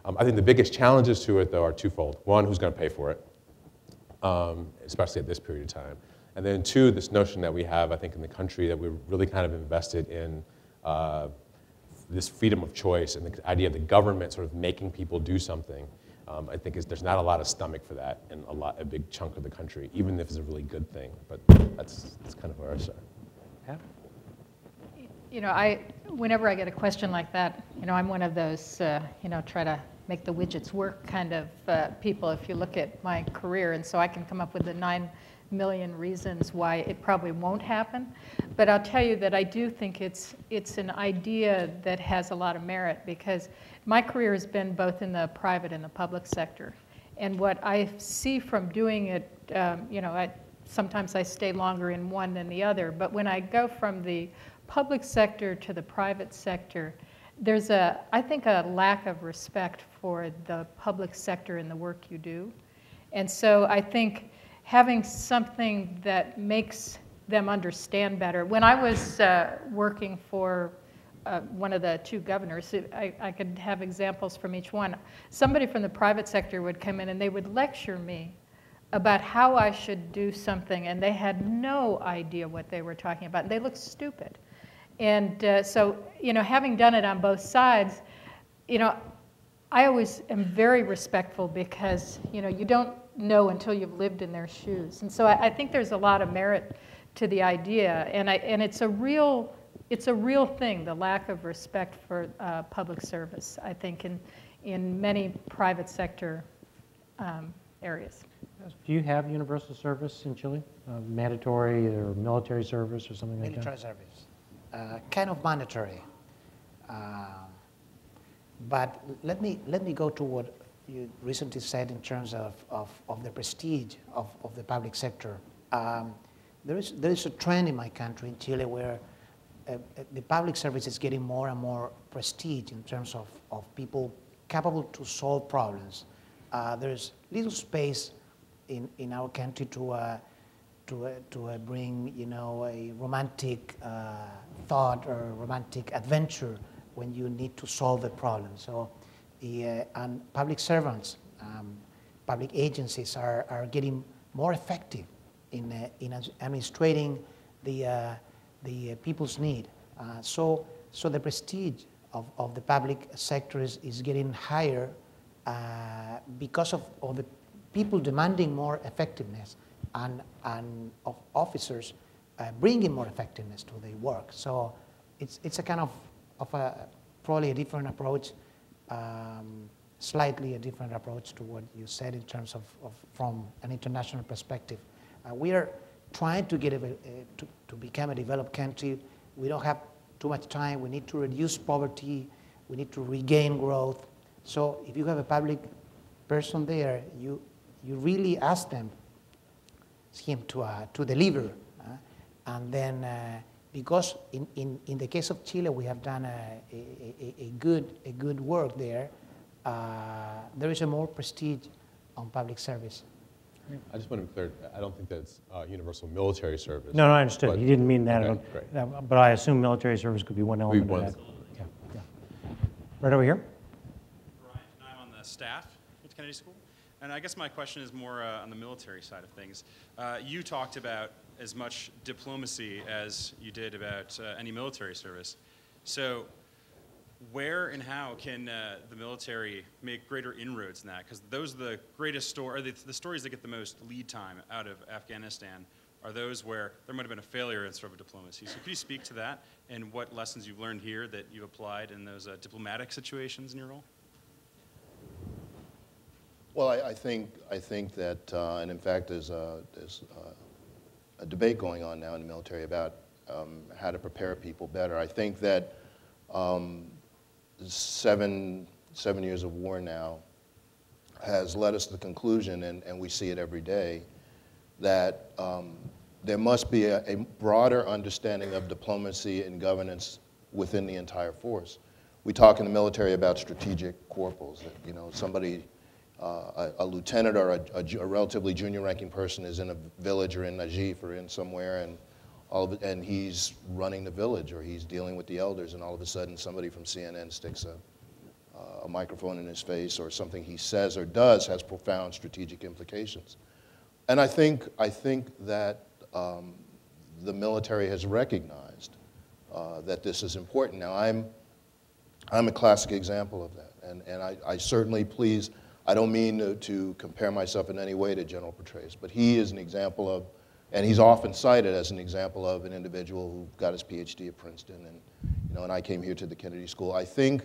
I think the biggest challenges to it, though, are twofold. One, who's going to pay for it, especially at this period of time. And then 2, this notion that we have, I think, in the country that we're really kind of invested in this freedom of choice and the idea of the government sort of making people do something. I think there's not a lot of stomach for that in a big chunk of the country, even if it's a really good thing. But that's kind of where I start. Yeah. Whenever I get a question like that, I'm one of those, try to make the widgets work kind of people, if you look at my career. And so I can come up with the 9 million reasons why it probably won't happen. But I'll tell you that I do think it's an idea that has a lot of merit, because my career has been both in the private and the public sector. And what I see from doing it, sometimes I stay longer in one than the other, but when I go from the public sector to the private sector, there's I think a lack of respect for the public sector and the work you do. And so I think having something that makes them understand better. When I was working for one of the 2 governors, I could have examples from each one. Somebody from the private sector would come in and they would lecture me about how I should do something, and they had no idea what they were talking about. They looked stupid. And so, having done it on both sides, I always am very respectful, because, you don't know until you've lived in their shoes. And so I think there's a lot of merit to the idea, and it's a real thing, the lack of respect for public service, I think, in many private sector areas. Do you have universal service in Chile? Mandatory or military service or something like that? Military service. Kind of mandatory. But let me go to what you recently said in terms of the prestige of the public sector. There is a trend in my country, in Chile, where the public service is getting more and more prestige in terms of people capable to solve problems. there's little space in our country to bring, a romantic thought or romantic adventure when you need to solve a problem. So, and public servants, public agencies are getting more effective in administrating the people's need. So the prestige of the public sector is getting higher because of the people demanding more effectiveness and of officers bringing more effectiveness to their work. So it's a kind of probably a different approach, slightly a different approach to what you said in terms of from an international perspective. We are trying to get to become a developed country. We don't have too much time. We need to reduce poverty. We need to regain growth. So if you have a public person there, you really ask him to deliver. And then because in the case of Chile, we have done a good work there, there is a more prestige on public service. I just want to be clear, I don't think that's universal military service. No, I understood. He didn't mean that. Okay, great. But I assume military service could be one element of that. Yeah. Right over here. Brian, and I'm on the staff at Kennedy School. And I guess my question is more on the military side of things. You talked about as much diplomacy as you did about any military service. So where and how can the military make greater inroads in that? Because those are the greatest the stories that get the most lead time out of Afghanistan are those where there might have been a failure in sort of diplomacy. So could you speak to that and what lessons you've learned here that you've applied in those diplomatic situations in your role? Well, I think that, and in fact, there's a debate going on now in the military about how to prepare people better. I think that 7 years of war now has led us to the conclusion, and we see it every day, that there must be a broader understanding of diplomacy and governance within the entire force. We talk in the military about strategic corporals, that, somebody, a lieutenant or a relatively junior-ranking person is in a village or in Najif or in somewhere, and he's running the village or he's dealing with the elders, and all of a sudden somebody from CNN sticks a microphone in his face, or something he says or does has profound strategic implications. And I think that the military has recognized that this is important. Now, I'm a classic example of that, and I certainly I don't mean to compare myself in any way to General Petraeus, but he is an example of, and he's often cited as an example of an individual who got his PhD at Princeton, and I came here to the Kennedy School. I think,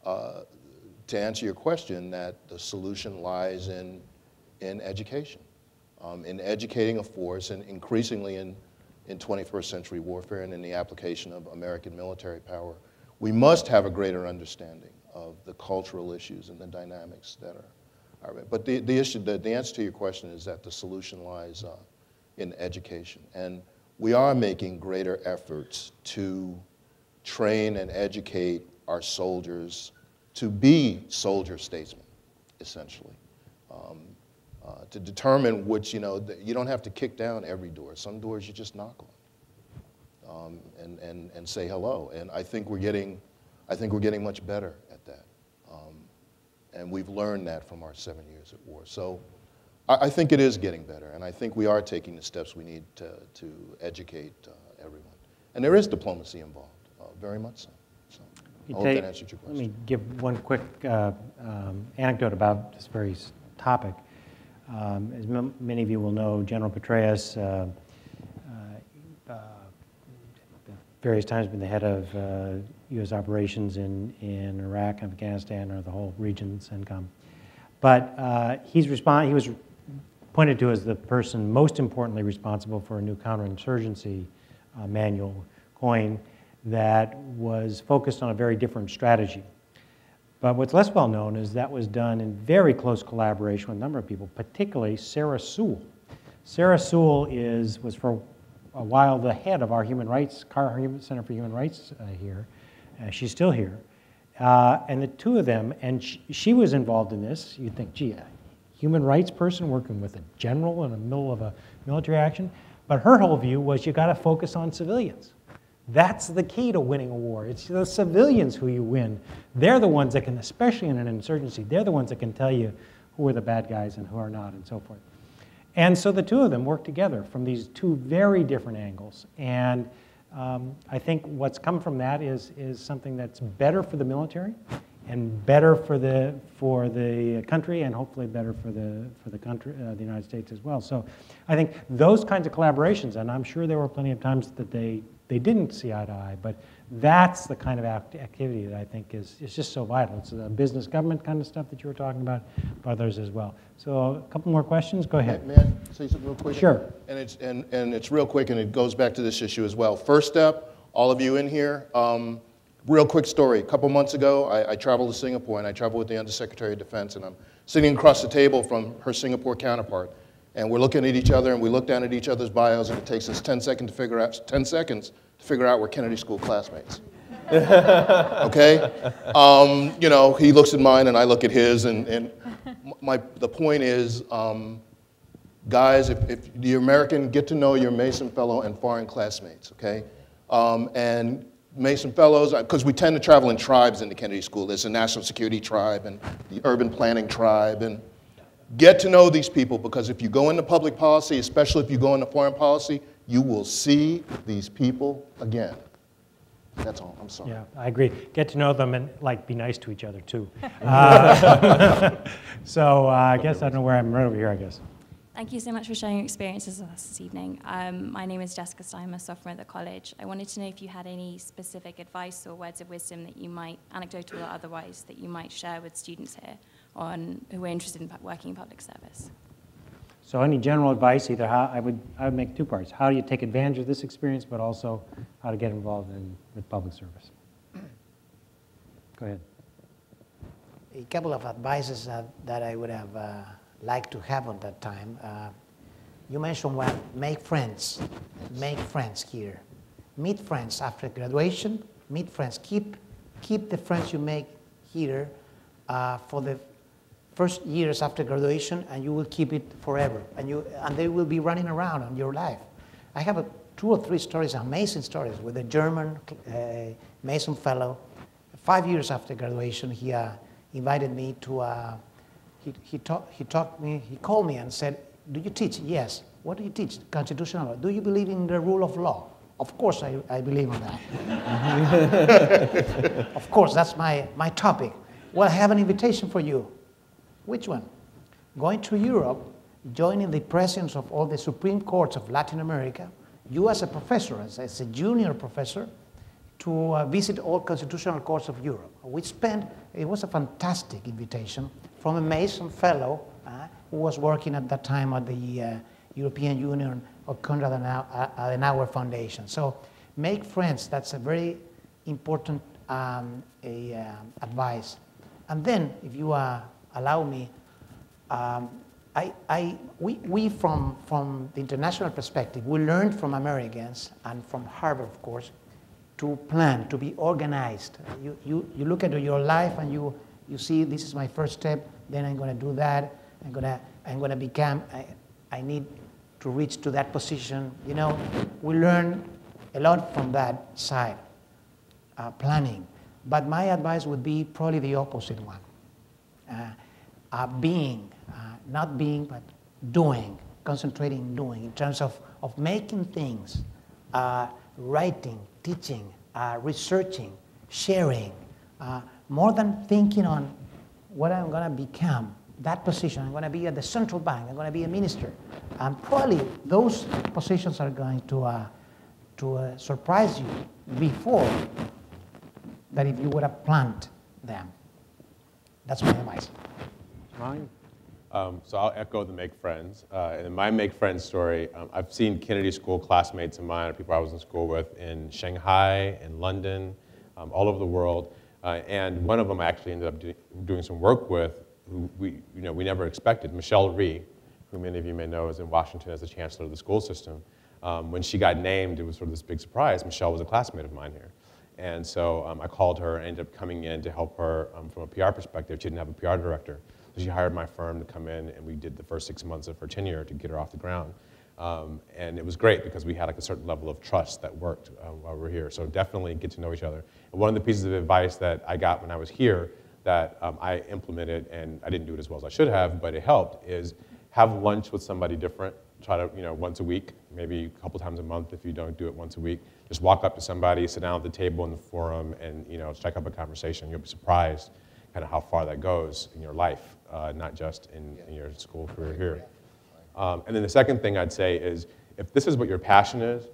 to answer your question, that the solution lies in education, in educating a force, and increasingly in 21st century warfare and in the application of American military power. We must have a greater understanding of the cultural issues and the dynamics that are. But the answer to your question is that the solution lies in education. And we are making greater efforts to train and educate our soldiers to be soldier statesmen, essentially. To determine which, you don't have to kick down every door. Some doors you just knock on and say hello. And I think we're getting much better at that. And we've learned that from our 7 years at war. So I think it is getting better, and I think we are taking the steps we need to educate everyone. And there is diplomacy involved, very much so. So I hope that answered your question. Let me give one quick anecdote about this very topic. As many of you will know, General Petraeus, various times been the head of U.S. operations in Iraq and Afghanistan, or the whole region, CENTCOM. But he was pointed to as the person most importantly responsible for a new counterinsurgency manual coin that was focused on a very different strategy. But what's less well known is that was done in very close collaboration with a number of people, particularly Sarah Sewell. Sarah Sewell was for a while the head of our Center for Human Rights here. She's still here. And the two of them, and she was involved in this. You'd think, gee, human rights person working with a general in the middle of a military action. But her whole view was you got to focus on civilians. That's the key to winning a war. It's the civilians who you win. They're the ones that can, especially in an insurgency, they're the ones that can tell you who are the bad guys and who are not and so forth. And so the two of them work together from these two very different angles. And I think what's come from that is something that's better for the military and better for the country and hopefully better for the country, the United States as well. So I think those kinds of collaborations, and I'm sure there were plenty of times that they didn't see eye to eye, but that's the kind of activity that I think is just so vital. It's the business government kind of stuff that you were talking about, but others as well. So a couple more questions, go ahead. May I say something real quick? Sure. And it's real quick, and it goes back to this issue as well. First step, all of you in here, real quick story. A couple months ago, I traveled to Singapore, and I traveled with the Undersecretary of Defense, and I'm sitting across the table from her Singapore counterpart. And we're looking at each other, and we look down at each other's bios, and it takes us 10 seconds to figure out we're Kennedy School classmates. Okay? You know, he looks at mine, and I look at his, and the point is, guys, if the American, get to know your Mason Fellow and foreign classmates, okay? And Mason Fellows, because we tend to travel in tribes in the Kennedy School. There's a national security tribe and the urban planning tribe, and get to know these people, because if you go into public policy, especially if you go into foreign policy, you will see these people again. That's all. I'm sorry. Yeah, I agree. Get to know them and like be nice to each other too. So I guess I don't know where I'm. Right over here, I guess. Thank you so much for sharing your experiences with us this evening. My name is Jessica Stein, I'm a sophomore at the college. I wanted to know if you had any specific advice or words of wisdom that you might, anecdotal or otherwise, that you might share with students here on who are interested in working in public service. So any general advice, either how I would make two parts. How do you take advantage of this experience, but also how to get involved with public service. Go ahead. A couple of advices that I would have liked to have on that time. You mentioned one, make friends here. Meet friends after graduation, meet friends. Keep the friends you make here for the first years after graduation, and you will keep it forever. And they will be running around in your life. I have 2 or 3 stories, amazing stories, with a German Mason fellow. 5 years after graduation, he invited me to, he called me and said, do you teach? Yes. What do you teach? Constitutional law. Do you believe in the rule of law? Of course I believe in that. Of course, that's my topic. Well, I have an invitation for you. Which one? Going to Europe, joining the presidents of all the Supreme Courts of Latin America, you as a professor, as a junior professor, to visit all constitutional courts of Europe. It was a fantastic invitation from a Mason fellow who was working at that time at the European Union or Konrad Adenauer Foundation. So make friends, that's a very important advice. And then, if you allow me, we from the international perspective, we learned from Americans and from Harvard, of course, to plan, to be organized. You look at your life and you see, this is my first step, then I'm going to do that, I'm going to become, I need to reach to that position. You know, we learn a lot from that side, planning. But my advice would be probably the opposite one. Not being, but doing, concentrating doing, in terms of making things, writing, teaching, researching, sharing, more than thinking on what I'm going to become, that position. I'm going to be at the central bank, I'm going to be a minister. And probably those positions are going to surprise you before that if you would have planned them. That's my advice. Ryan? So I'll echo the make friends. And in my make friends story, I've seen Kennedy School classmates of mine, or people I was in school with, in Shanghai, in London, all over the world. And one of them I actually ended up doing some work with, who we never expected, Rhee, who many of you may know is in Washington as the chancellor of the school system. When she got named, it was sort of this big surprise. Michelle was a classmate of mine here. And so I called her and ended up coming in to help her from a PR perspective. She didn't have a PR director. So So she hired my firm to come in, and we did the first 6 months of her tenure to get her off the ground. And it was great because we had like a certain level of trust that worked while we were here. So definitely get to know each other. And one of the pieces of advice that I got when I was here that I implemented, and I didn't do it as well as I should have, but it helped, is have lunch with somebody different. Try to, once a week, maybe a couple times a month if you don't do it once a week. Just walk up to somebody, sit down at the table in the forum, and strike up a conversation. You'll be surprised kind of how far that goes in your life, not just in your school career here. And then the second thing I'd say is, if this is what your passion is,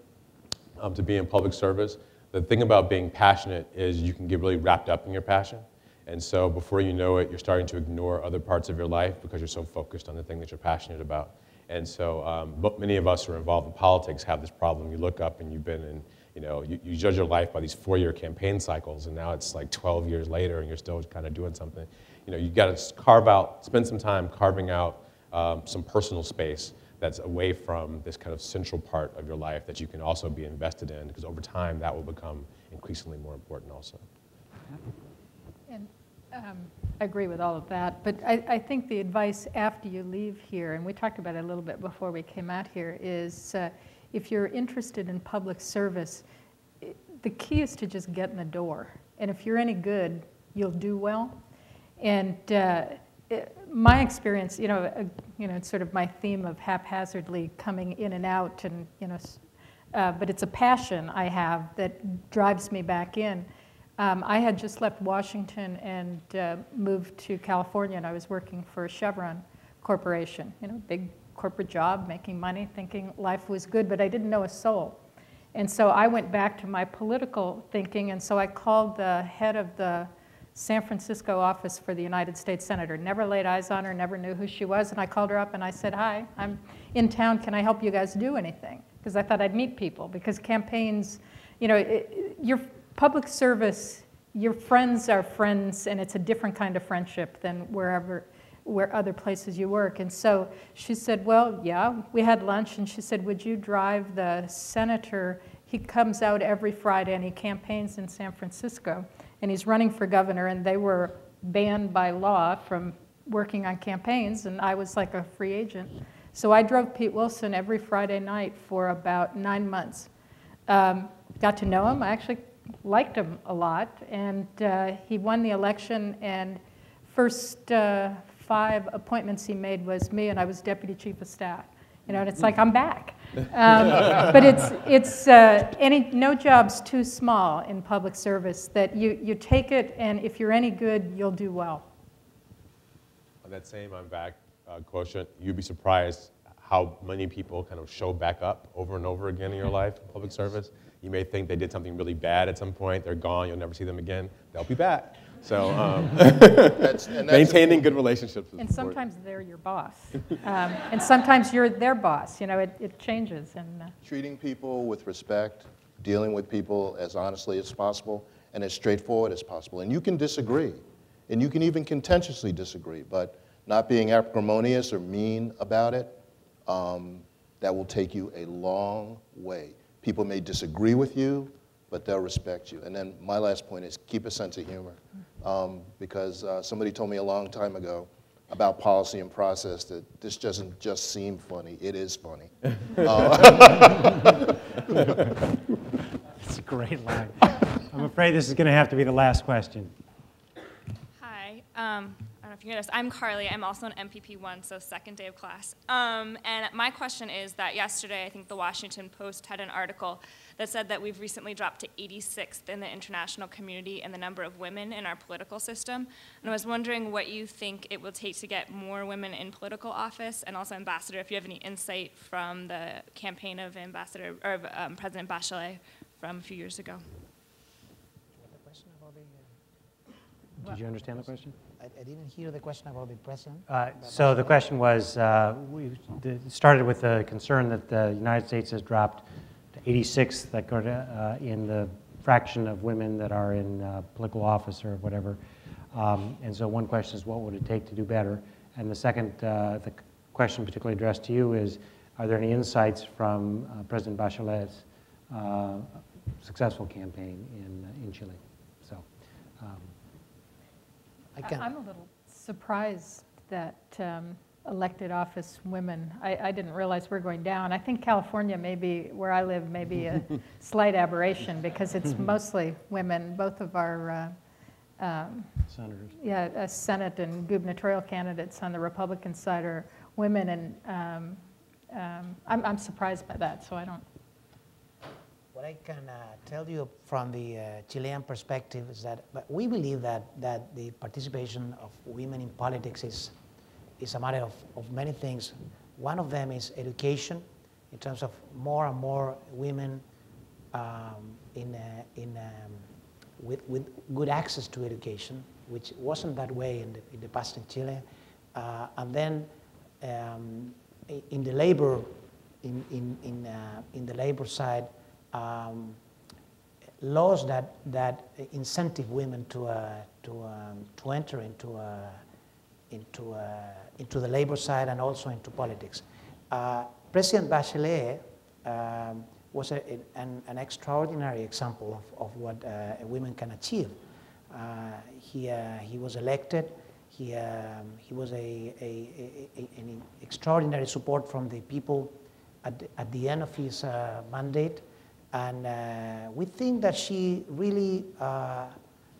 to be in public service, the thing about being passionate is you can get really wrapped up in your passion. And so before you know it, you're starting to ignore other parts of your life because you're so focused on the thing that you're passionate about. And so many of us who are involved in politics have this problem. You look up and you've been in, you judge your life by these 4-year campaign cycles, and now it's like 12 years later and you're still kind of doing something. You got to spend some time carving out some personal space that's away from this kind of central part of your life that you can also be invested in, because over time that will become increasingly more important also. And I agree with all of that, but I think the advice after you leave here, and we talked about it a little bit before we came out here, is if you're interested in public service, the key is to just get in the door. And if you're any good, you'll do well. And my experience, it's sort of my theme of haphazardly coming in and out, and but it's a passion I have that drives me back in. I had just left Washington and moved to California, and I was working for Chevron Corporation, big corporate job, making money, thinking life was good, but I didn't know a soul. And so I went back to my political thinking, and so I called the head of the San Francisco office for the United States Senator. Never laid eyes on her, never knew who she was, and I called her up and I said, "Hi, I'm in town, can I help you guys do anything?" Because I thought I'd meet people, because campaigns, your public service, your friends are friends, and it's a different kind of friendship than where other places you work. And so she said, well, yeah, we had lunch, and she said, would you drive the senator? He comes out every Friday, and he campaigns in San Francisco, and he's running for governor, and they were banned by law from working on campaigns, and I was like a free agent. So I drove Pete Wilson every Friday night for about 9 months. Got to know him. I actually liked him a lot, and he won the election, and first 5 appointments he made was me, and I was deputy chief of staff. And it's like, I'm back. But it's no job's too small in public service, that you take it, and if you're any good, you'll do well. On that same I'm back quotient, you'd be surprised how many people kind of show back up over and over again in your life in public service. You may think they did something really bad at some point, they're gone, you'll never see them again, they'll be back. So that's maintaining good relationships is and important. Sometimes they're your boss. And sometimes you're their boss, it changes. And treating people with respect, dealing with people as honestly as possible, and as straightforward as possible. And you can disagree, and you can even contentiously disagree, but not being acrimonious or mean about it, that will take you a long way. People may disagree with you, but they'll respect you. And then my last point is keep a sense of humor. Because somebody told me a long time ago about policy and process that this doesn't just seem funny, it is funny. That's a great line. I'm afraid this is going to have to be the last question. Hi. I don't know if you noticed, I'm Carly. I'm also an MPP1, so second day of class. And my question is that yesterday, I think the Washington Post had an article that said that we've recently dropped to 86th in the international community in the number of women in our political system. And I was wondering what you think it will take to get more women in political office, and also Ambassador, if you have any insight from the campaign of President Bachelet from a few years ago. Did you understand the question? I didn't hear the question about the president. So the question was, we started with the concern that the United States has dropped to 86th in the fraction of women that are in political office or whatever. And so one question is, what would it take to do better? And the second, the question particularly addressed to you is, are there any insights from President Bachelet's successful campaign in Chile? So. I'm a little surprised that elected office women. I didn't realize we're going down. I think California, maybe where I live, may be a slight aberration because it's mostly women. Both of our Senators. Yeah, Senate and gubernatorial candidates on the Republican side are women, and I'm surprised by that, so I don't. What I can tell you from the Chilean perspective is that we believe that the participation of women in politics is a matter of many things. One of them is education, in terms of more and more women with good access to education, which wasn't that way in the past in Chile. And then in the labor side, laws that incentive women to enter into the labor side and also into politics. President Bachelet was an extraordinary example of what women can achieve. He was elected. He was an extraordinary support from the people at the end of his mandate, and we think that she really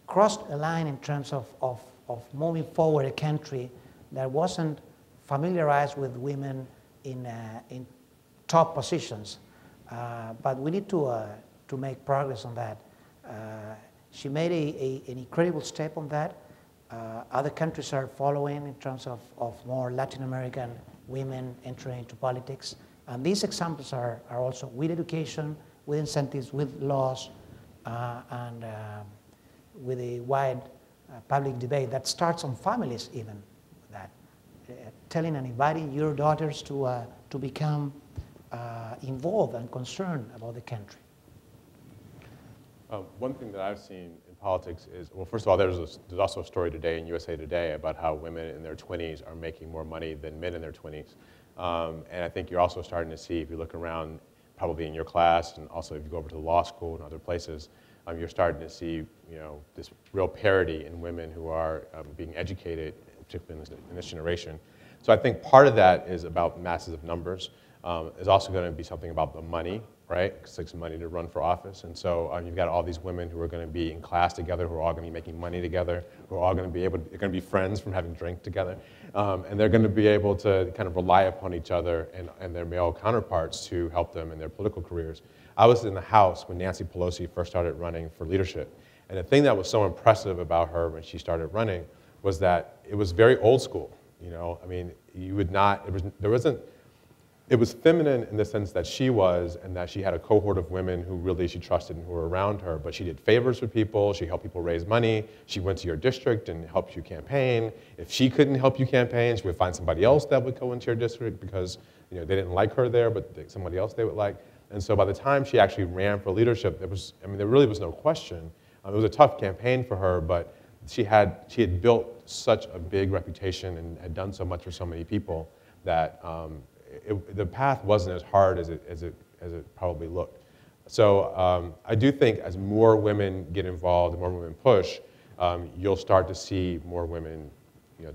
crossed a line in terms of moving forward a country that wasn't familiarized with women in top positions. But we need to make progress on that. She made an incredible step on that. Other countries are following in terms of more Latin American women entering into politics. And these examples are also with education, with incentives, with laws, and with a wide public debate that starts on families even. That telling and inviting your daughters to become involved and concerned about the country. One thing that I've seen in politics is, well, first of all, there's also a story today in USA Today about how women in their 20s are making more money than men in their 20s. And I think you're also starting to see, if you look around, probably in your class, and also if you go over to the law school and other places, you're starting to see, this real parity in women who are being educated, particularly in this generation. So I think part of that is about masses of numbers. It's also going to be something about the money, right? Because it takes money to run for office. And so you've got all these women who are going to be in class together, who are all going to be making money together, who are all going to be they're going to be friends from having drink together. And they're going to be able to kind of rely upon each other and their male counterparts to help them in their political careers. I was in the House when Nancy Pelosi first started running for leadership. And the thing that was so impressive about her when she started running was that it was very old school. I mean, you would not, it was feminine in the sense that she was, and that she had a cohort of women who really she trusted and who were around her, but she did favors for people, she helped people raise money, she went to your district and helped you campaign. If she couldn't help you campaign, she would find somebody else that would go into your district because they didn't like her there, but somebody else they would like. And so by the time she actually ran for leadership, there really was no question. It was a tough campaign for her, but she had built such a big reputation and had done so much for so many people that the path wasn't as hard as it probably looked. So I do think as more women get involved, and more women push, you'll start to see more women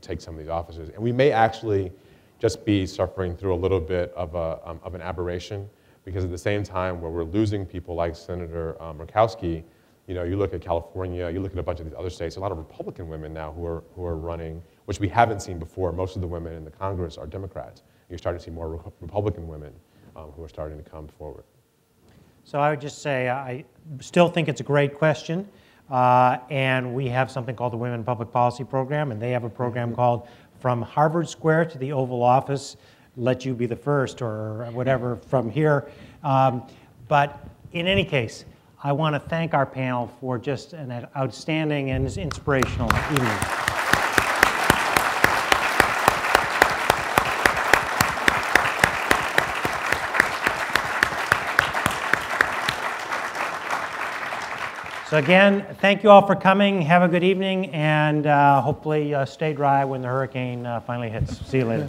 take some of these offices. And we may actually just be suffering through a little bit of an aberration, because at the same time where we're losing people like Senator Murkowski, you look at California, you look at a bunch of these other states, a lot of Republican women now who are running, which we haven't seen before. Most of the women in the Congress are Democrats. You're starting to see more Republican women who are starting to come forward. So I would just say I still think it's a great question. And we have something called the Women in Public Policy Program, and they have a program called From Harvard Square to the Oval Office, Let You Be the First, or whatever from here. But in any case, I want to thank our panel for just an outstanding and inspirational evening. So again, thank you all for coming. Have a good evening, and hopefully stay dry when the hurricane finally hits. See you later.